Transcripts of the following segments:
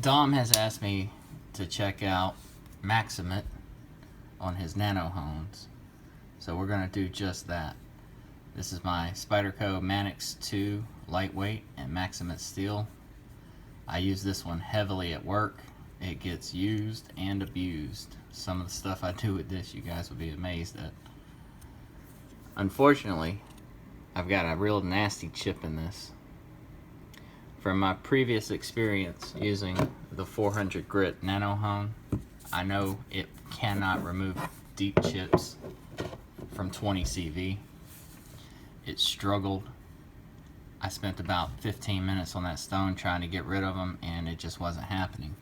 Dom has asked me to check out Maxamet on his Nano Hones, so we're going to do just that. This is my Spyderco Manix 2 lightweight and Maxamet steel. I use this one heavily at work. It gets used and abused. Some of the stuff I do with this, you guys would be amazed at. Unfortunately, I've got a real nasty chip in this. From my previous experience using the 400 grit Nano Hone, I know it cannot remove deep chips from 20 CV. It struggled. I spent about 15 minutes on that stone trying to get rid of them, and it just wasn't happening.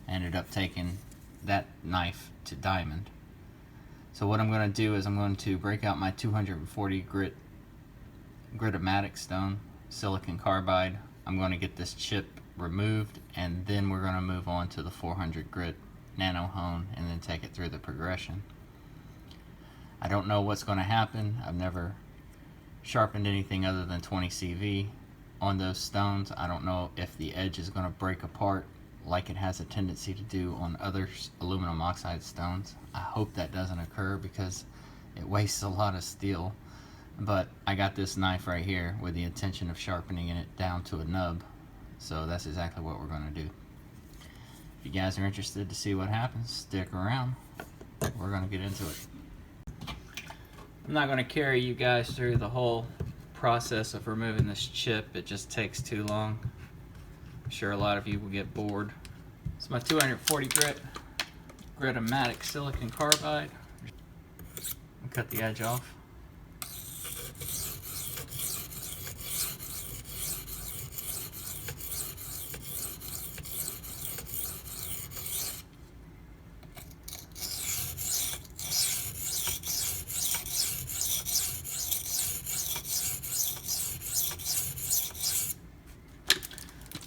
I ended up taking that knife to diamond. So what I'm going to do is I'm going to break out my 240 grit Gritomatic Silicon Carbide. I'm going to get this chip removed, and then we're going to move on to the 400 grit Nano Hone and then take it through the progression. I don't know what's going to happen. I've never sharpened anything other than 20 CV on those stones. I don't know if the edge is going to break apart like it has a tendency to do on other aluminum oxide stones. I hope that doesn't occur because it wastes a lot of steel. But I got this knife right here with the intention of sharpening it down to a nub, so that's exactly what we're going to do. If you guys are interested to see what happens, stick around. We're going to get into it. I'm not going to carry you guys through the whole process of removing this chip. It just takes too long. I'm sure a lot of you will get bored. It's my 240 grit Gritomatic Silicon Carbide. I'll cut the edge off.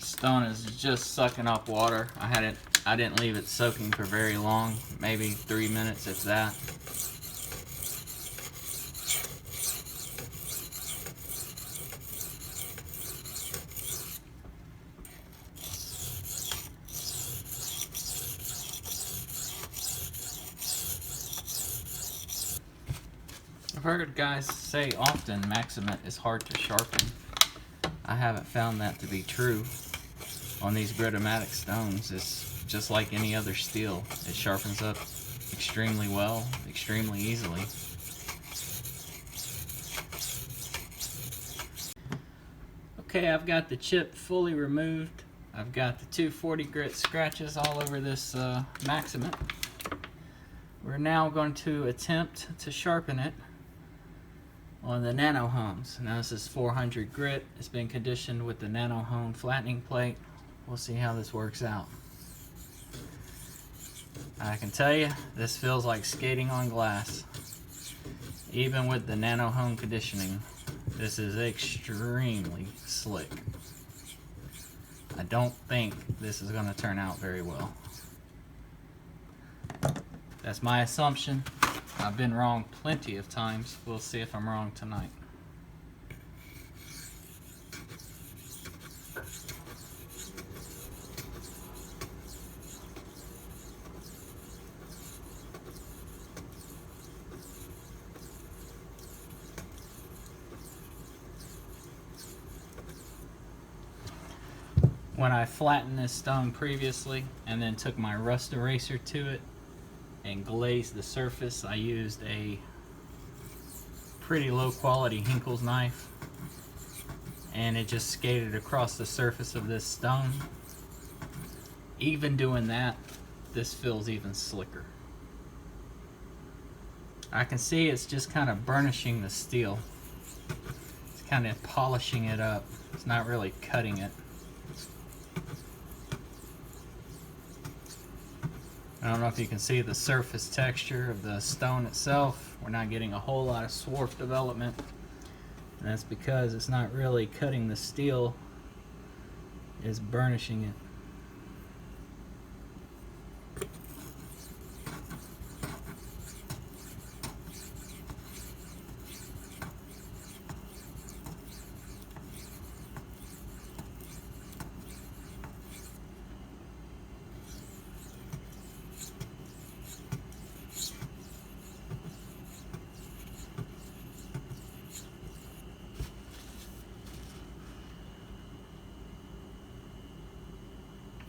Stone is just sucking up water. I didn't leave it soaking for very long, maybe 3 minutes if that. I've heard guys say often Maxamet is hard to sharpen. I haven't found that to be true. On these Gritomatic stones, it's just like any other steel. It sharpens up extremely well, extremely easily. Okay, I've got the chip fully removed. I've got the 240 grit scratches all over this Maxamet. We're now going to attempt to sharpen it on the Nano Homes. Now this is 400 grit. It's been conditioned with the Nano Hone flattening plate. We'll see how this works out. I can tell you, this feels like skating on glass. Even with the Nano Hone conditioning, this is extremely slick. I don't think this is going to turn out very well. That's my assumption. I've been wrong plenty of times. We'll see if I'm wrong tonight. When I flattened this stone previously and then took my rust eraser to it and glazed the surface, I used a pretty low quality Hinkle's knife, and it just skated across the surface of this stone. Even doing that, this feels even slicker. I can see it's just kind of burnishing the steel. It's kind of polishing it up. It's not really cutting it. I don't know if you can see the surface texture of the stone itself. We're not getting a whole lot of swarf development. And that's because it's not really cutting the steel, it's burnishing it.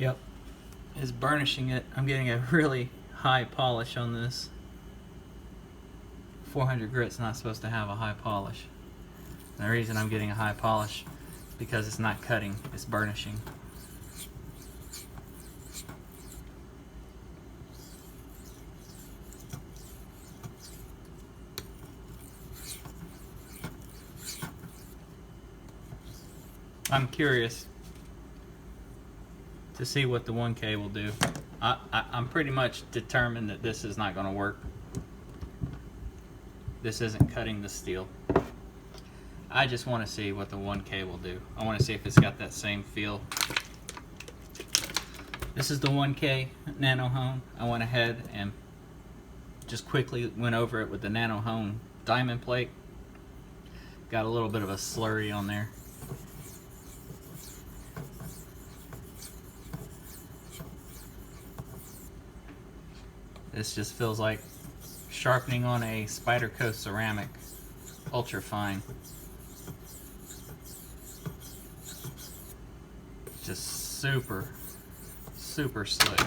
Yep, is burnishing it. I'm getting a really high polish on this. 400 grit's not supposed to have a high polish. And the reason I'm getting a high polish is because it's not cutting, it's burnishing. I'm curious to see what the 1K will do. I'm pretty much determined that this is not going to work. This isn't cutting the steel. I just want to see what the 1K will do. I want to see if it's got that same feel. This is the 1K Nano Hone. I went ahead and just quickly went over it with the Nano Home diamond plate. Got a little bit of a slurry on there. This just feels like sharpening on a Spyderco ceramic, ultra fine. Just super, super slick.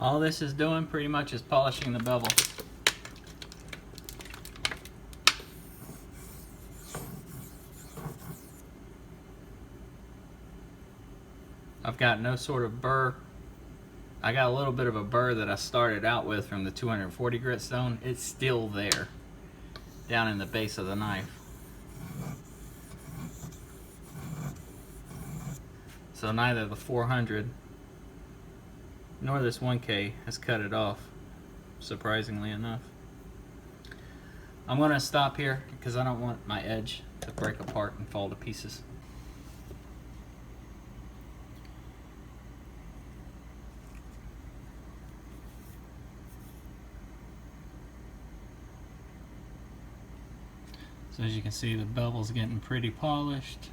All this is doing pretty much is polishing the bevel. I've got no sort of burr. I got a little bit of a burr that I started out with from the 240 grit stone. It's still there, down in the base of the knife. So neither the 400 nor this 1K has cut it off, surprisingly enough. I'm going to stop here because I don't want my edge to break apart and fall to pieces. So as you can see, the bevel's getting pretty polished,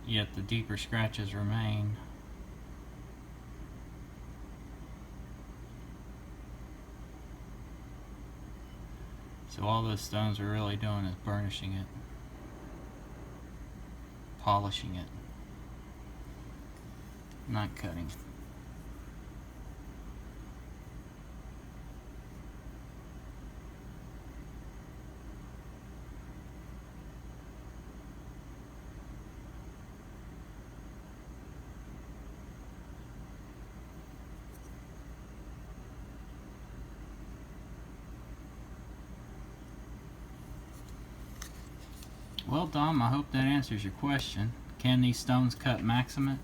yet the deeper scratches remain. So all those stones are really doing is burnishing it, polishing it, not cutting. Well, Dom, I hope that answers your question. Can these stones cut Maxamet?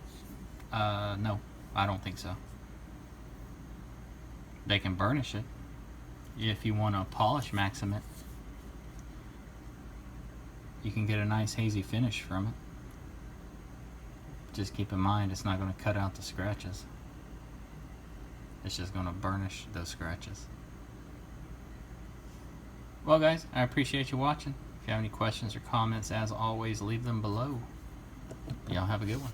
No, I don't think so. They can burnish it if you want to polish Maxamet. You can get a nice hazy finish from it. Just keep in mind it's not going to cut out the scratches. It's just going to burnish those scratches. Well guys, I appreciate you watching. If you have any questions or comments, as always, leave them below. Y'all have a good one.